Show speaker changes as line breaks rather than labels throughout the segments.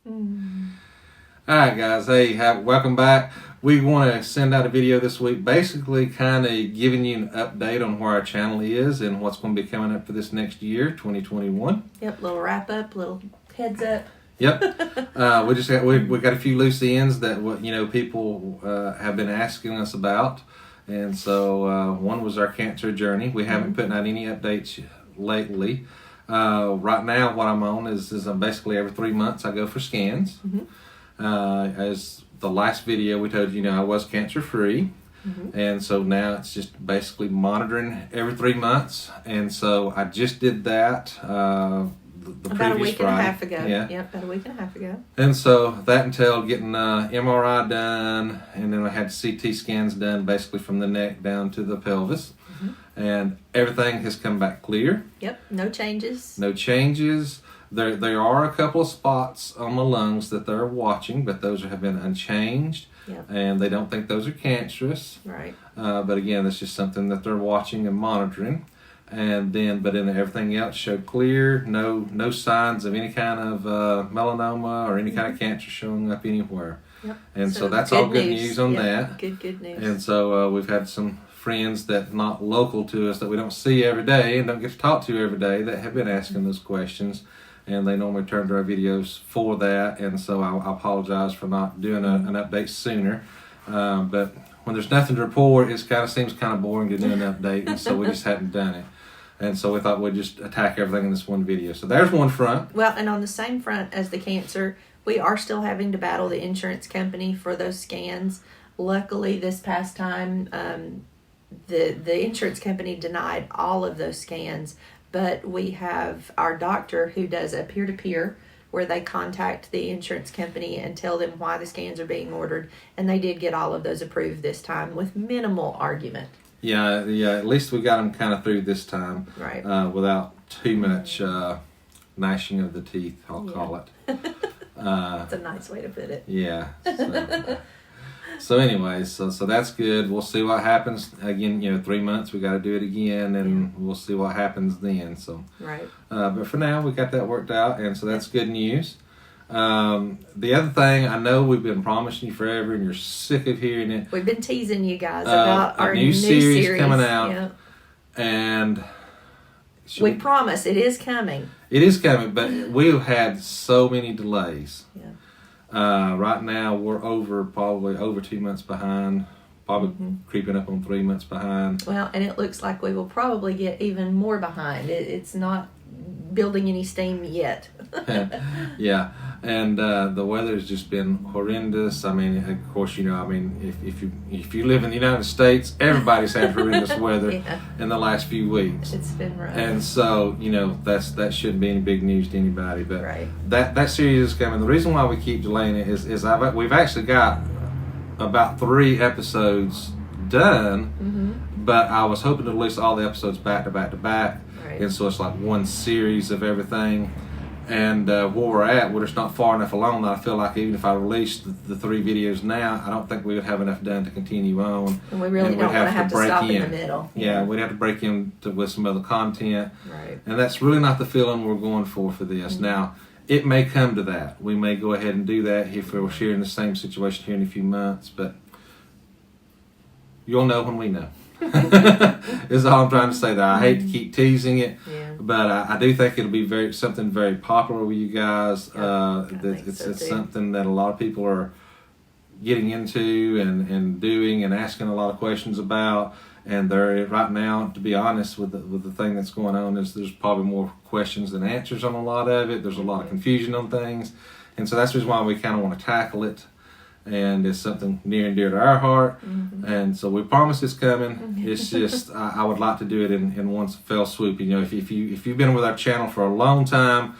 All right, guys. Hey, welcome back. We want to send out a video this week basically kind of giving you an update on where our channel is and what's going to be coming up for this next year, 2021.
Yep, little wrap up, little heads up.
Yep. we got a few loose ends that people have been asking us about. And so one was our cancer journey. We haven't put out any updates lately. Right now, what I'm on is I'm basically every 3 months I go for scans. As the last video we told you, I was cancer free. And so now it's just basically monitoring every 3 months. And so I just did that the
about
previous
a week
Friday.
and a half ago.
Yeah.
Yep, about a week and a half ago.
And so that entailed getting MRI done, and then I had CT scans done basically from the neck down to the pelvis. And everything has come back clear.
Yep, no changes.
No changes. There are a couple of spots on the lungs that they're watching, but those have been unchanged.
Yep.
And they don't think those are cancerous.
Right.
But again, that's just something that they're watching and monitoring. And then, but then everything else showed clear. No signs of any kind of melanoma or any kind of cancer showing up anywhere.
Yep.
And so that's all good news on that.
Good news.
And so we've had some friends that not local to us that we don't see every day and don't get to talk to every day that have been asking those questions. And they normally turn to our videos for that. And so I apologize for not doing an update sooner. But when there's nothing to report, it seems kind of boring to do an update. And so we just hadn't done it. And so we thought we'd just attack everything in this one video. So there's one front.
Well, and on the same front as the cancer, we are still having to battle the insurance company for those scans. Luckily, this past time, the insurance company denied all of those scans. But we have our doctor who does a peer-to-peer where they contact the insurance company and tell them why the scans are being ordered. And they did get all of those approved this time with minimal argument.
Yeah. At least we got them kind of through this time.
Right.
Without too much gnashing of the teeth, I'll call it.
That's a nice way to put it.
Yeah. So anyways, so that's good. We'll see what happens. Again, 3 months, we got to do it again, and we'll see what happens then. So.
Right.
But for now, we got that worked out, and so that's good news. The other thing, I know we've been promising you forever, and you're sick of hearing it.
We've been teasing you guys about our
new series coming out,
yeah.
And
we promise it is coming.
It is coming, but we've had so many delays.
Yeah.
Right now, we're probably over 2 months behind, probably creeping up on 3 months behind.
Well, and it looks like we will probably get even more behind. It's not building any steam yet.
Yeah, and the weather's just been horrendous. I mean, of course, if you live in the United States, everybody's had horrendous weather in the last few weeks.
It's been rough.
And so, that shouldn't be any big news to anybody. But
right.
that series is coming. The reason why we keep delaying it is we've actually got about 3 episodes done, but I was hoping to release all the episodes back to back to back.
Right.
And so it's like one series of everything. And where we're just not far enough along that I feel like even if I released the 3 videos now, I don't think we would have enough done to continue on.
And we really don't want to have to stop in the middle.
Yeah, we'd have to break in with some other content.
Right.
And that's really not the feeling we're going for this. Now, it may come to that. We may go ahead and do that if we're sharing the same situation here in a few months, but you'll know when we know. Is all I'm trying to say. That I hate to keep teasing it, but I do think it'll be something very popular with you guys. It's something that a lot of people are getting into and doing and asking a lot of questions about. And they're right now, to be honest, with the thing that's going on, there's probably more questions than answers on a lot of it. There's a lot of confusion on things, and so that's the reason why we kind of want to tackle it. And it's something near and dear to our heart. And so we promise it's coming. It's just I would like to do it in one fell swoop. If you've been with our channel for a long time,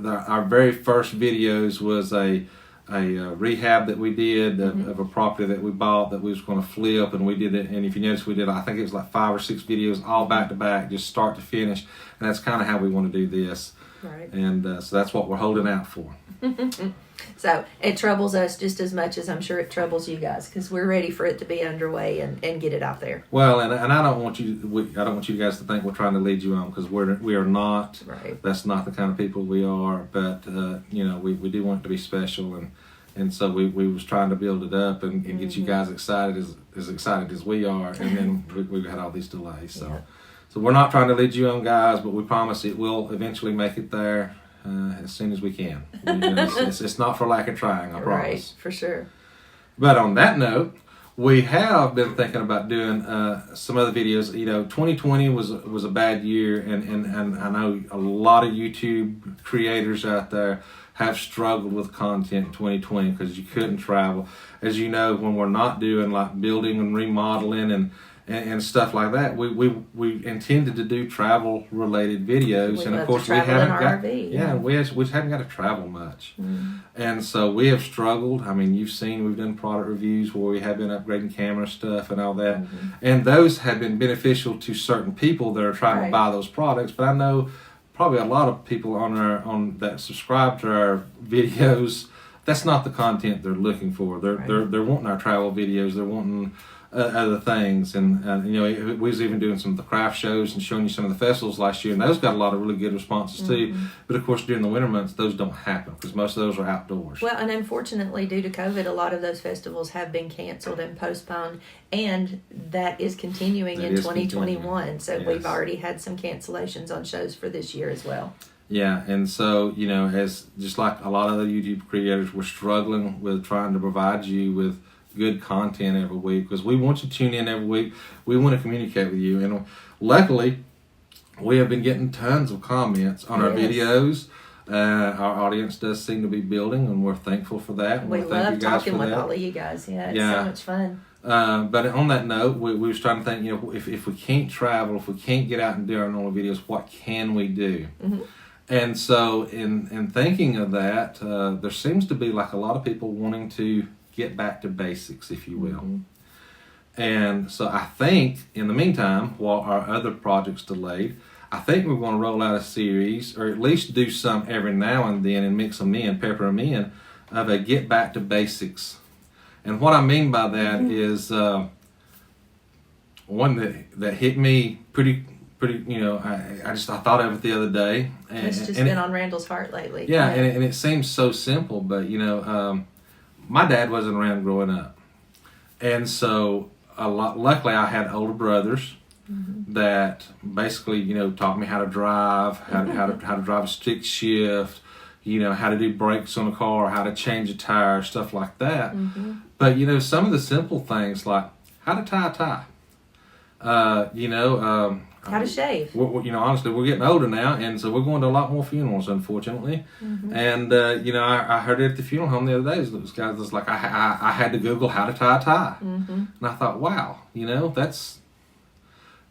our very first videos was a rehab that we did of a property that we bought that we was going to flip, and we did it. And if you notice, we did, I think it was like 5 or 6 videos all back to back, just start to finish. And that's kind of how we want to do this.
Right.
And so that's what we're holding out for.
So it troubles us just as much as I'm sure it troubles you guys, because we're ready for it to be underway and get it out there.
Well, and I don't want you guys to think we're trying to lead you on, because we are not.
Right.
That's not the kind of people we are. But we do want it to be special, and so we was trying to build it up and get you guys excited as excited as we are, and then we had all these delays. So.
Yeah.
So we're not trying to lead you on, guys, but we promise it will eventually make it there as soon as we can. It's not for lack of trying, I promise.
Right, for sure.
But on that note, we have been thinking about doing some other videos. 2020 was a bad year, and I know a lot of YouTube creators out there have struggled with content in 2020 because you couldn't travel. As you know, when we're not doing like building and remodeling and stuff like that, we intended to do travel related videos, and of course we haven't got we haven't got to travel much, and so we have struggled. I mean, you've seen we've done product reviews where we have been upgrading camera stuff and all that, and those have been beneficial to certain people that are trying to buy those products. But I know probably a lot of people on that subscribe to our videos, that's not the content they're looking for. They're wanting our travel videos. They're wanting other things, and we was even doing some of the craft shows and showing you some of the festivals last year, and those got a lot of really good responses too. But of course, during the winter months, those don't happen because most of those are outdoors.
Well, and unfortunately, due to COVID, a lot of those festivals have been canceled and postponed, and that is continuing in 2021. So we've already had some cancellations on shows for this year as well.
Yeah, and so, as just like a lot of the YouTube creators, we're struggling with trying to provide you with good content every week, because we want you to tune in every week. We want to communicate with you, and luckily we have been getting tons of comments on our videos. Our audience does seem to be building, and we're thankful for that.
We love talking with all of you guys. It's so much fun.
But on that note, we was trying to think, if we can't travel, if we can't get out and do our normal videos, what can we do? And so in thinking of that, there seems to be like a lot of people wanting to get back to basics, if you will. And so I think, in the meantime, while our other projects delayed, I think we're going to roll out a series, or at least do some every now and then and mix them in, pepper them in, of a get back to basics. And what I mean by that is one that hit me pretty. I thought of it the other day. And
it's just been on Randall's heart lately.
Yeah, and it seems so simple, but my dad wasn't around growing up, and so luckily I had older brothers that basically taught me how to drive, how to drive a stick shift, how to do brakes on a car, how to change a tire, stuff like that. But some of the simple things like how to tie a tie,
how to shave.
Honestly, we're getting older now, and so we're going to a lot more funerals, unfortunately. And I heard it at the funeral home the other day. This guy was like, I had to Google how to tie a tie, and I thought, wow, that's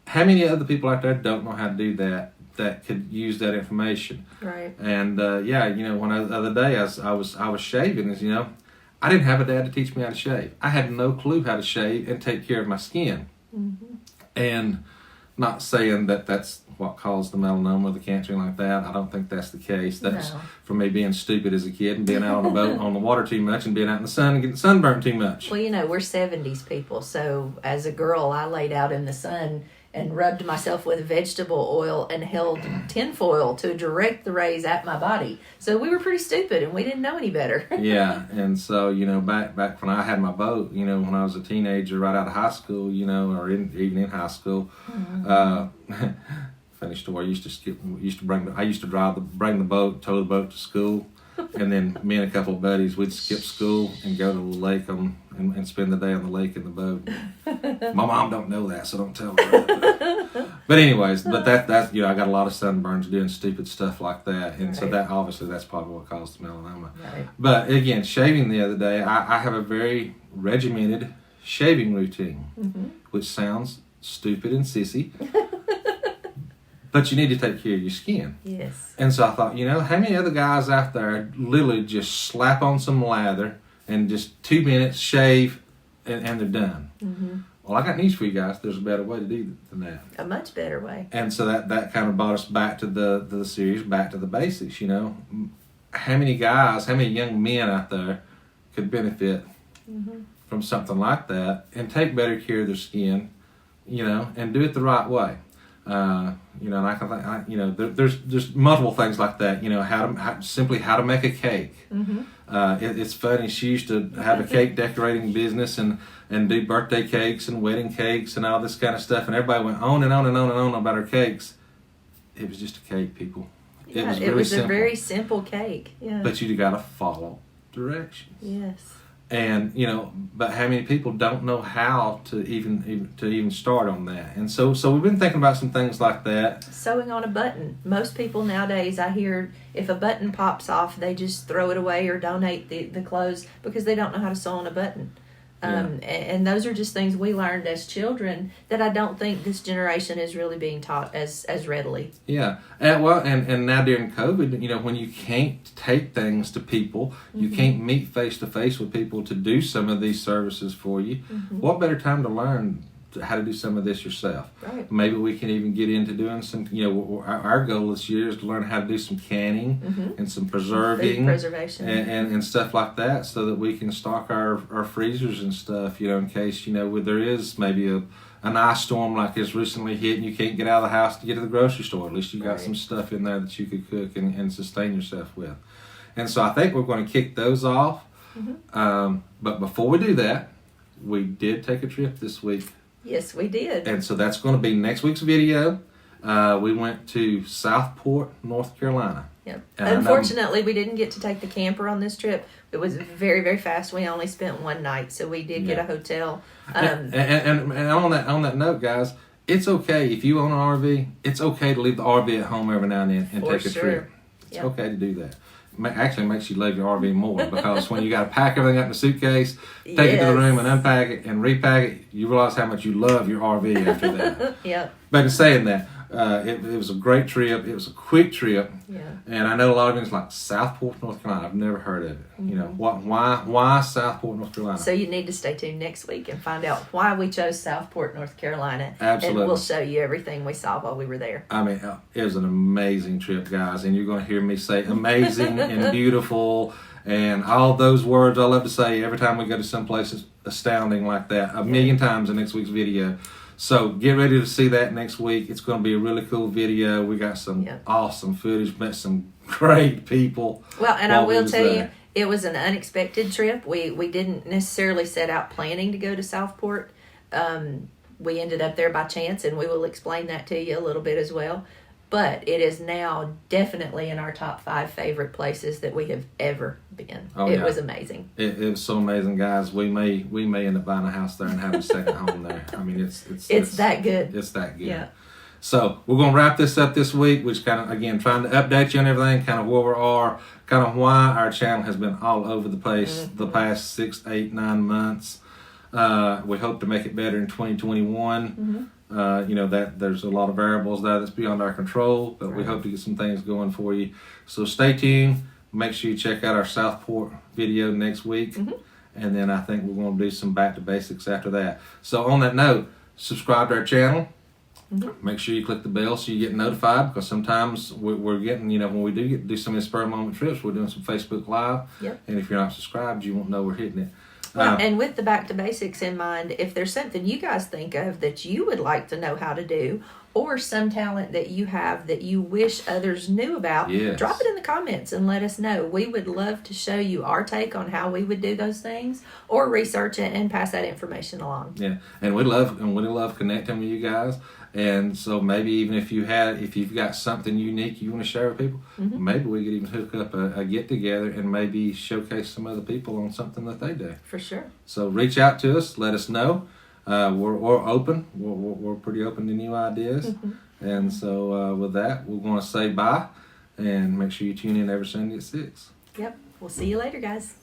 how many other people out there don't know how to do that could use that information.
Right.
And when the other day I was shaving, I didn't have a dad to teach me how to shave. I had no clue how to shave and take care of my skin. And not saying that that's what caused the melanoma or the cancer like that. I don't think that's the case. That's from me being stupid as a kid and being out on a boat on the water too much and being out in the sun and getting sunburned too much.
Well, we're 70s people, so as a girl, I laid out in the sun and rubbed myself with vegetable oil and held tinfoil to direct the rays at my body. So we were pretty stupid, and we didn't know any better. Yeah,
and so, back when I had my boat, when I was a teenager right out of high school, or even in high school, funny story, I used to bring the boat, tow the boat to school, and then me and a couple of buddies, we'd skip school and go to the lake and spend the day on the lake in the boat. My mom don't know that, so don't tell her. But anyways, that's I got a lot of sunburns doing stupid stuff like that, and so that obviously that's probably what caused the melanoma.
Right.
But again, shaving the other day, I have a very regimented shaving routine, which sounds stupid and sissy. But you need to take care of your skin.
Yes.
And so I thought, how many other guys out there literally just slap on some lather and just 2 minutes shave and they're done. well, I got news for you guys. There's a better way to do than that.
A much better way.
And so that kind of brought us back to the series, back to the basics. You know, how many young men out there could benefit from something like that and take better care of their skin, you know, and do it the right way. You know, and I can think, you know, there's multiple things like that. You know, how to make a cake. It's funny. She used to have a cake decorating business and do birthday cakes and wedding cakes and all this kind of stuff. And everybody went on and on and on and on about her cakes. It was just a cake, people.
Yeah, it was a very simple cake. Yeah.
But you got to follow directions.
Yes.
And you know, but how many people don't know how to even start on that? And so we've been thinking about some things like that.
Sewing on a button. Most people nowadays, I hear, if a button pops off, they just throw it away or donate the clothes because they don't know how to sew on a button. And those are just things we learned as children that I don't think this generation is really being taught as readily.
Yeah. And now during COVID, you know, when you can't take things to people, you can't meet face to face with people to do some of these services for you, what better time to learn how to do some of this yourself?
Right.
Maybe we can even get into doing some, you know, our goal this year is to learn how to do some canning and some preserving.
Food preservation.
And stuff like that, so that we can stock our freezers and stuff, you know, in case, you know, there is maybe an ice storm like this recently hit and you can't get out of the house to get to the grocery store. At least you got some stuff in there that you could cook and sustain yourself with. And so I think we're going to kick those off. But before we do that, we did take a trip this week.
Yes, we did.
And so that's going to be next week's video. We went to Southport, North Carolina.
Yep. Unfortunately, we didn't get to take the camper on this trip. It was very, very fast. We only spent one night, so we did get a hotel. And
on that note, guys, it's okay if you own an RV. It's okay to leave the RV at home every now and then and take a trip. It's okay to do that. Actually makes you love your RV more, because when you got to pack everything up in a suitcase, take it to the room and unpack it and repack it, you realize how much you love your RV after that. But in saying that, it was a great trip. It was a quick trip. And I know a lot of it's like Southport, North Carolina. I've never heard of it. You know, why Southport, North Carolina?
So you need to stay tuned next week and find out why we chose Southport, North Carolina.
Absolutely.
And we'll show you everything we saw while we were there.
I mean, it was an amazing trip, guys. And you're going to hear me say amazing and beautiful and all those words I love to say every time we go to some place astounding like that, a million times in next week's video. So get ready to see that next week. It's going to be a really cool video. We got some awesome footage, met some great people.
Well, and I will tell you, it was an unexpected trip. We didn't necessarily set out planning to go to Southport. We ended up there by chance, and we will explain that to you a little bit as well. But it is now definitely in our top 5 favorite places that we have ever been. It was amazing.
It was so amazing, guys. We may end up buying a house there and having a second home there. I mean, it's
that good.
It's that good.
Yeah.
So we're going to wrap this up this week, which kind of, again, trying to update you on everything, kind of where we are, kind of why our channel has been all over the place the past 6, 8, 9 months. We hope to make it better in 2021. You know, that there's a lot of variables there that's beyond our control, but we hope to get some things going for you. So stay tuned. Make sure you check out our Southport video next week. And then I think we're going to do some back to basics after that. So on that note, subscribe to our channel. Make sure you click the bell so you get notified, because sometimes we're getting, you know, when we do some of these spur moment trips, we're doing some Facebook Live. And if you're not subscribed, you won't know we're hitting it.
Well, and with the back to basics in mind, if there's something you guys think of that you would like to know how to do, or some talent that you have that you wish others knew about, drop it in the comments and let us know. We would love to show you our take on how we would do those things, or research it and pass that information along. Yeah, and we love connecting with you guys. And so maybe even if you've got something unique you want to share with people, maybe we could even hook up a get together and maybe showcase some other people on something that they do. For sure. So reach out to us, let us know. We're open. We're pretty open to new ideas. And so with that, we're going to say bye, and make sure you tune in every Sunday at 6. Yep. We'll see you later, guys.